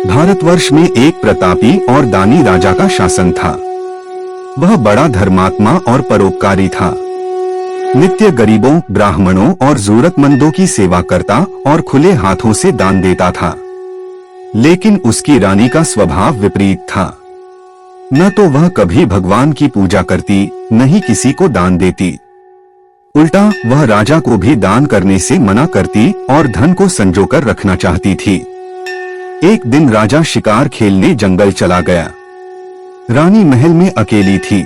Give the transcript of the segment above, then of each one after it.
भारतवर्ष में एक प्रतापी और दानी राजा का शासन था। वह बड़ा धर्मात्मा और परोपकारी था। नित्य गरीबों, ब्राह्मणों और जरूरतमंदों की सेवा करता और खुले हाथों से दान देता था। लेकिन उसकी रानी का स्वभाव विपरीत था। न तो वह कभी भगवान की पूजा करती, न ही किसी को दान देती। उल्टा वह राजा को भी दान करने से मना करती और धन को संजोकर रखना चाहती थी। एक दिन राजा शिकार खेलने जंगल चला गया। रानी महल में अकेली थी।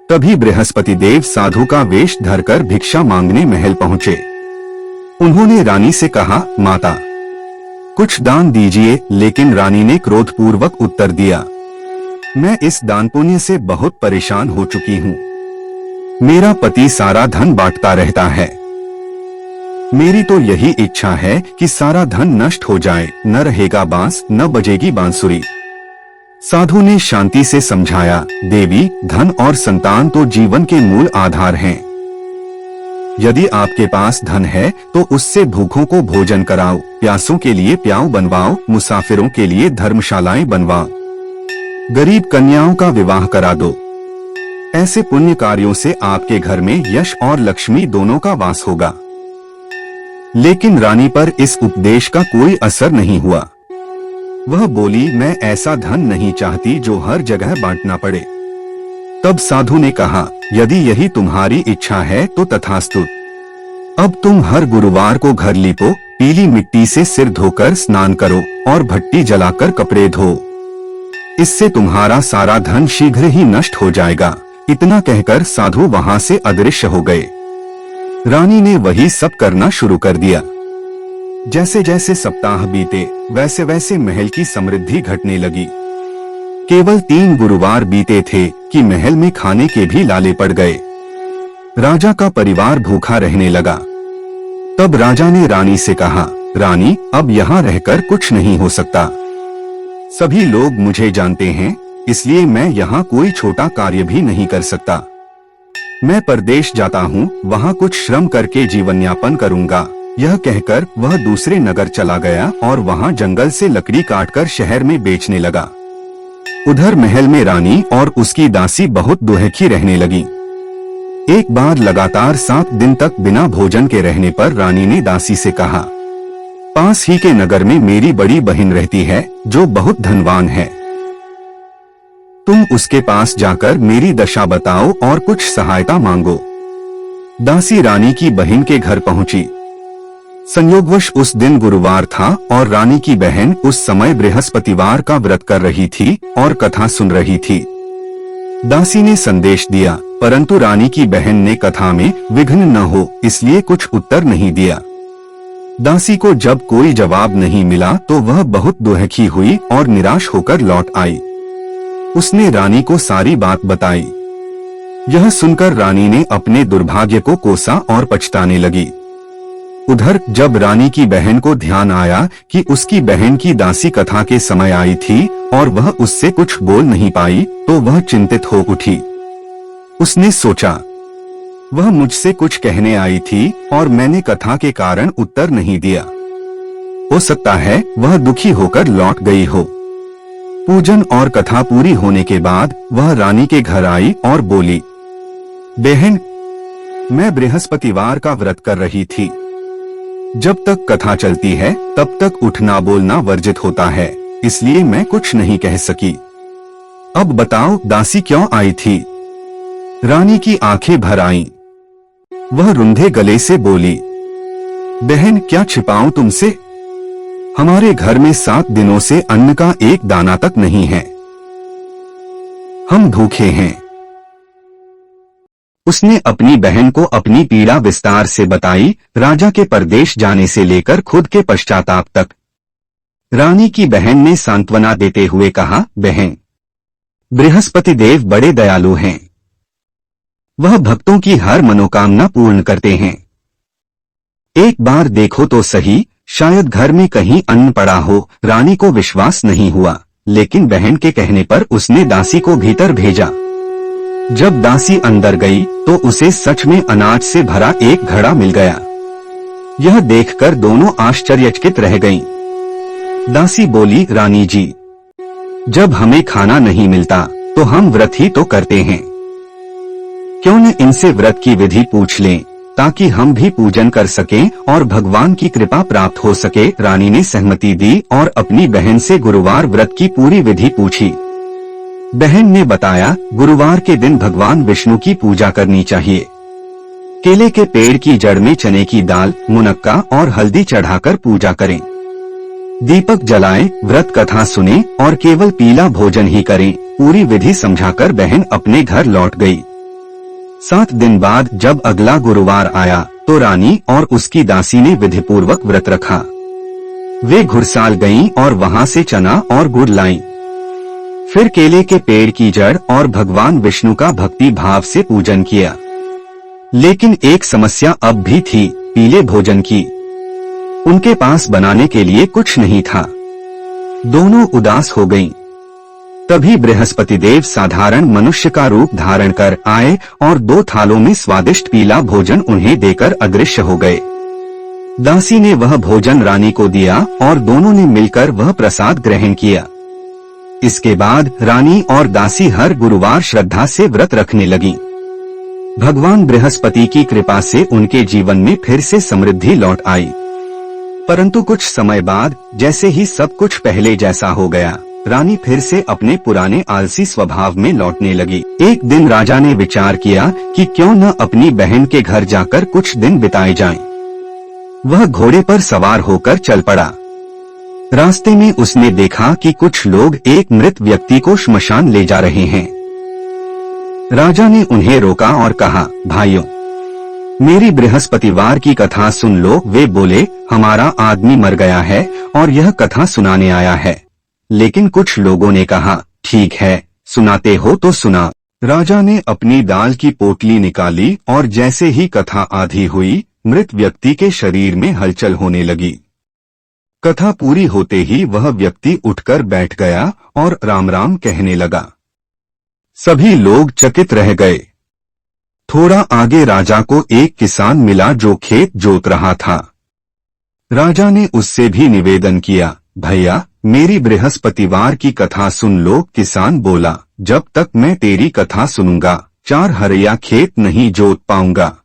तभी बृहस्पति देव साधु का वेश धरकर भिक्षा मांगने महल पहुंचे। उन्होंने रानी से कहा, माता, कुछ दान दीजिए। लेकिन रानी ने क्रोधपूर्वक उत्तर दिया, मैं इस दान पुण्य से बहुत परेशान हो चुकी हूँ। मेरा पति सारा धन बांटता रहता है। मेरी तो यही इच्छा है कि सारा धन नष्ट हो जाए, न रहेगा बांस, न बजेगी बांसुरी। साधु ने शांति से समझाया, देवी, धन और संतान तो जीवन के मूल आधार हैं। यदि आपके पास धन है तो उससे भूखों को भोजन कराओ, प्यासों के लिए प्याऊ बनवाओ, मुसाफिरों के लिए धर्मशालाएं बनवाओ, गरीब कन्याओं का विवाह करा दो। ऐसे पुण्य कार्यों से आपके घर में यश और लक्ष्मी दोनों का वास होगा। लेकिन रानी पर इस उपदेश का कोई असर नहीं हुआ। वह बोली, मैं ऐसा धन नहीं चाहती जो हर जगह बांटना पड़े। तब साधु ने कहा, यदि यही तुम्हारी इच्छा है तो तथास्तु। अब तुम हर गुरुवार को घर लीपो, पीली मिट्टी से सिर धोकर स्नान करो और भट्टी जलाकर कपड़े धो। इससे तुम्हारा सारा धन शीघ्र ही नष्ट हो जाएगा। इतना कहकर साधु वहां से अदृश्य हो गए। रानी ने वही सब करना शुरू कर दिया। जैसे जैसे सप्ताह बीते, वैसे वैसे महल की समृद्धि घटने लगी। केवल 3 गुरुवार बीते थे कि महल में खाने के भी लाले पड़ गए। राजा का परिवार भूखा रहने लगा। तब राजा ने रानी से कहा, रानी, अब यहाँ रहकर कुछ नहीं हो सकता। सभी लोग मुझे जानते हैं, इसलिए मैं यहाँ कोई छोटा कार्य भी नहीं कर सकता। मैं परदेश जाता हूँ, वहाँ कुछ श्रम करके जीवन यापन करूँगा। यह कहकर वह दूसरे नगर चला गया और वहाँ जंगल से लकड़ी काटकर शहर में बेचने लगा। उधर महल में रानी और उसकी दासी बहुत दुखी रहने लगी। एक बार लगातार 7 दिन तक बिना भोजन के रहने पर रानी ने दासी से कहा, पास ही के नगर में मेरी बड़ी बहन रहती है जो बहुत धनवान है। तुम उसके पास जाकर मेरी दशा बताओ और कुछ सहायता मांगो। दासी रानी की बहन के घर पहुंची। संयोगवश उस दिन गुरुवार था और रानी की बहन उस समय बृहस्पतिवार का व्रत कर रही थी और कथा सुन रही थी। दासी ने संदेश दिया, परंतु रानी की बहन ने कथा में विघ्न न हो इसलिए कुछ उत्तर नहीं दिया। दासी को जब कोई जवाब नहीं मिला तो वह बहुत दुखी हुई और निराश होकर लौट आई। उसने रानी को सारी बात बताई। यह सुनकर रानी ने अपने दुर्भाग्य को कोसा और पछताने लगी। उधर जब रानी की बहन को ध्यान आया कि उसकी बहन की दासी कथा के समय आई थी और वह उससे कुछ बोल नहीं पाई, तो वह चिंतित हो उठी। उसने सोचा, वह मुझसे कुछ कहने आई थी और मैंने कथा के कारण उत्तर नहीं दिया। हो सकता है वह दुखी होकर लौट गई हो। पूजन और कथा पूरी होने के बाद वह रानी के घर आई और बोली, बहन, मैं बृहस्पतिवार का व्रत कर रही थी। जब तक कथा चलती है तब तक उठना बोलना वर्जित होता है, इसलिए मैं कुछ नहीं कह सकी। अब बताओ, दासी क्यों आई थी? रानी की आंखें भर आईं। वह रुंधे गले से बोली, बहन, क्या छिपाऊं तुमसे? हमारे घर में 7 दिनों से अन्न का एक दाना तक नहीं है। हम भूखे हैं। उसने अपनी बहन को अपनी पीड़ा विस्तार से बताई, राजा के परदेश जाने से लेकर खुद के पश्चाताप तक। रानी की बहन ने सांत्वना देते हुए कहा, बहन, बृहस्पति देव बड़े दयालु हैं। वह भक्तों की हर मनोकामना पूर्ण करते हैं। एक बार देखो तो सही, शायद घर में कहीं अन्न पड़ा हो। रानी को विश्वास नहीं हुआ, लेकिन बहन के कहने पर उसने दासी को भीतर भेजा। जब दासी अंदर गई तो उसे सच में अनाज से भरा एक घड़ा मिल गया। यह देखकर दोनों आश्चर्यचकित रह गईं। दासी बोली, रानी जी, जब हमें खाना नहीं मिलता तो हम व्रत ही तो करते हैं। क्यों न इनसे व्रत की विधि पूछ लें, ताकि हम भी पूजन कर सकें और भगवान की कृपा प्राप्त हो सके। रानी ने सहमति दी और अपनी बहन से गुरुवार व्रत की पूरी विधि पूछी। बहन ने बताया, गुरुवार के दिन भगवान विष्णु की पूजा करनी चाहिए। केले के पेड़ की जड़ में चने की दाल, मुनक्का और हल्दी चढ़ाकर पूजा करें। दीपक जलाएं, व्रत कथा सुने और केवल पीला भोजन ही करें। पूरी विधि समझाकर बहन अपने घर लौट गई। 7 दिन बाद जब अगला गुरुवार आया तो रानी और उसकी दासी ने विधिपूर्वक व्रत रखा। वे घुड़साल गईं और वहां से चना और गुड़ लाईं। फिर केले के पेड़ की जड़ और भगवान विष्णु का भक्ति भाव से पूजन किया। लेकिन एक समस्या अब भी थी, पीले भोजन की। उनके पास बनाने के लिए कुछ नहीं था। दोनों उदास हो गईं। तभी बृहस्पति देव साधारण मनुष्य का रूप धारण कर आए और 2 थालों में स्वादिष्ट पीला भोजन उन्हें देकर अदृश्य हो गए। दासी ने वह भोजन रानी को दिया और दोनों ने मिलकर वह प्रसाद ग्रहण किया। इसके बाद रानी और दासी हर गुरुवार श्रद्धा से व्रत रखने लगी। भगवान बृहस्पति की कृपा से उनके जीवन में फिर से समृद्धि लौट आई। परंतु कुछ समय बाद जैसे ही सब कुछ पहले जैसा हो गया, रानी फिर से अपने पुराने आलसी स्वभाव में लौटने लगी। एक दिन राजा ने विचार किया कि क्यों न अपनी बहन के घर जाकर कुछ दिन बिताए जाएं। वह घोड़े पर सवार होकर चल पड़ा। रास्ते में उसने देखा कि कुछ लोग एक मृत व्यक्ति को श्मशान ले जा रहे हैं। राजा ने उन्हें रोका और कहा, भाइयों, मेरी बृहस्पतिवार की कथा सुन लो। वे बोले, हमारा आदमी मर गया है और यह कथा सुनाने आया है। लेकिन कुछ लोगों ने कहा, ठीक है, सुनाते हो तो सुना। राजा ने अपनी दाल की पोटली निकाली और जैसे ही कथा आधी हुई, मृत व्यक्ति के शरीर में हलचल होने लगी। कथा पूरी होते ही वह व्यक्ति उठकर बैठ गया और राम राम कहने लगा। सभी लोग चकित रह गए। थोड़ा आगे राजा को एक किसान मिला जो खेत जोत रहा था। राजा ने उससे भी निवेदन किया, भैया, मेरी बृहस्पतिवार की कथा सुन लो। किसान बोला, जब तक मैं तेरी कथा सुनूंगा 4 हरिया खेत नहीं जोत पाऊंगा।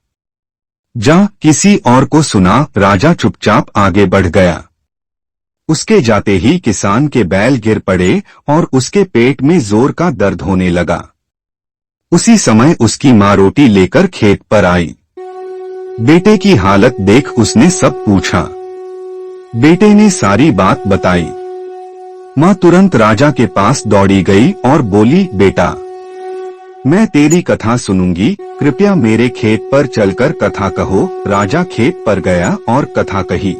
जा किसी और को सुना। राजा चुपचाप आगे बढ़ गया। उसके जाते ही किसान के बैल गिर पड़े और उसके पेट में जोर का दर्द होने लगा। उसी समय उसकी माँ रोटी लेकर खेत पर आई। बेटे की हालत देख उसने सब पूछा। बेटे ने सारी बात बताई। माँ तुरंत राजा के पास दौड़ी गई और बोली, बेटा, मैं तेरी कथा सुनूंगी, कृपया मेरे खेत पर चलकर कथा कहो। राजा खेत पर गया और कथा कही।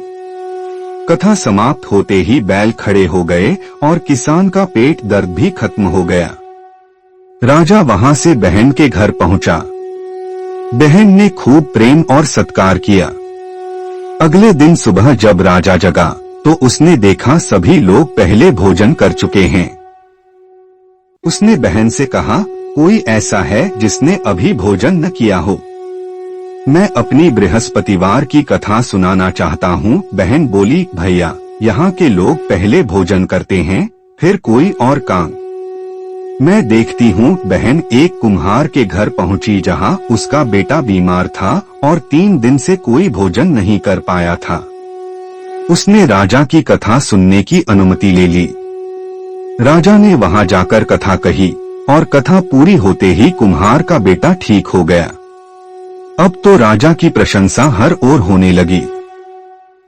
कथा समाप्त होते ही बैल खड़े हो गए और किसान का पेट दर्द भी खत्म हो गया। राजा वहां से बहन के घर पहुंचा। बहन ने खूब प्रेम और सत्कार किया। अगले दिन सुबह जब राजा जगा तो उसने देखा सभी लोग पहले भोजन कर चुके हैं। उसने बहन से कहा, कोई ऐसा है जिसने अभी भोजन न किया हो? मैं अपनी बृहस्पतिवार की कथा सुनाना चाहता हूँ। बहन बोली, भैया, यहाँ के लोग पहले भोजन करते हैं, फिर कोई और काम। मैं देखती हूँ। बहन एक कुम्हार के घर पहुँची जहाँ उसका बेटा बीमार था और 3 दिन से कोई भोजन नहीं कर पाया था। उसने राजा की कथा सुनने की अनुमति ले ली। राजा ने वहां जाकर कथा कही और कथा पूरी होते ही कुम्हार का बेटा ठीक हो गया। अब तो राजा की प्रशंसा हर ओर होने लगी।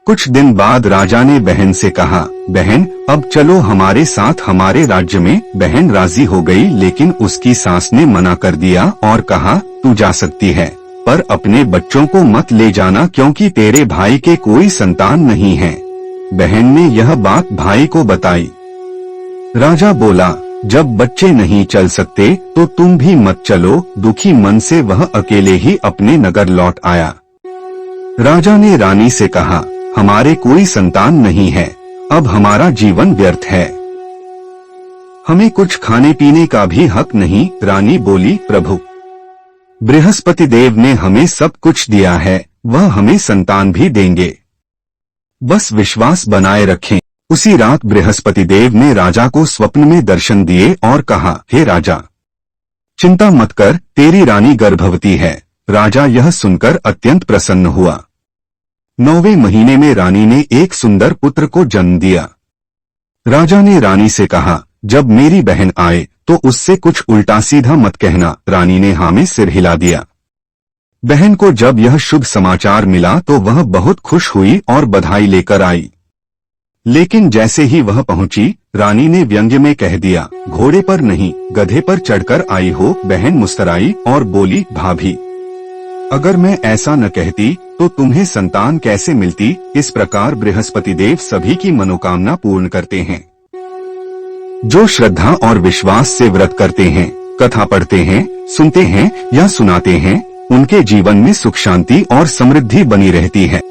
कुछ दिन बाद राजा ने बहन से कहा, बहन, अब चलो हमारे साथ हमारे राज्य में। बहन राजी हो गई, लेकिन उसकी सास ने मना कर दिया और कहा, तू जा सकती है, पर अपने बच्चों को मत ले जाना क्योंकि तेरे भाई के कोई संतान नहीं है। बहन ने यह बात भाई को बताई। राजा बोला, जब बच्चे नहीं चल सकते तो तुम भी मत चलो। दुखी मन से वह अकेले ही अपने नगर लौट आया। राजा ने रानी से कहा, हमारे कोई संतान नहीं है, अब हमारा जीवन व्यर्थ है। हमें कुछ खाने पीने का भी हक नहीं। रानी बोली, प्रभु, बृहस्पति देव ने हमें सब कुछ दिया है, वह हमें संतान भी देंगे, बस विश्वास बनाए रखें। उसी रात बृहस्पति देव ने राजा को स्वप्न में दर्शन दिए और कहा, हे राजा, चिंता मत कर, तेरी रानी गर्भवती है। राजा यह सुनकर अत्यंत प्रसन्न हुआ। 9वें महीने में रानी ने एक सुंदर पुत्र को जन्म दिया। राजा ने रानी से कहा, जब मेरी बहन आए तो उससे कुछ उल्टा सीधा मत कहना। रानी ने हाँ में सिर हिला दिया। बहन को जब यह शुभ समाचार मिला तो वह बहुत खुश हुई और बधाई लेकर आई। लेकिन जैसे ही वह पहुंची, रानी ने व्यंग्य में कह दिया, घोड़े पर नहीं गधे पर चढ़कर आई हो। बहन मुस्कुराई और बोली, भाभी, अगर मैं ऐसा न कहती तो तुम्हें संतान कैसे मिलती। इस प्रकार बृहस्पति देव सभी की मनोकामना पूर्ण करते हैं। जो श्रद्धा और विश्वास से व्रत करते हैं, कथा पढ़ते हैं, सुनते हैं या सुनाते हैं, उनके जीवन में सुख शांति और समृद्धि बनी रहती है।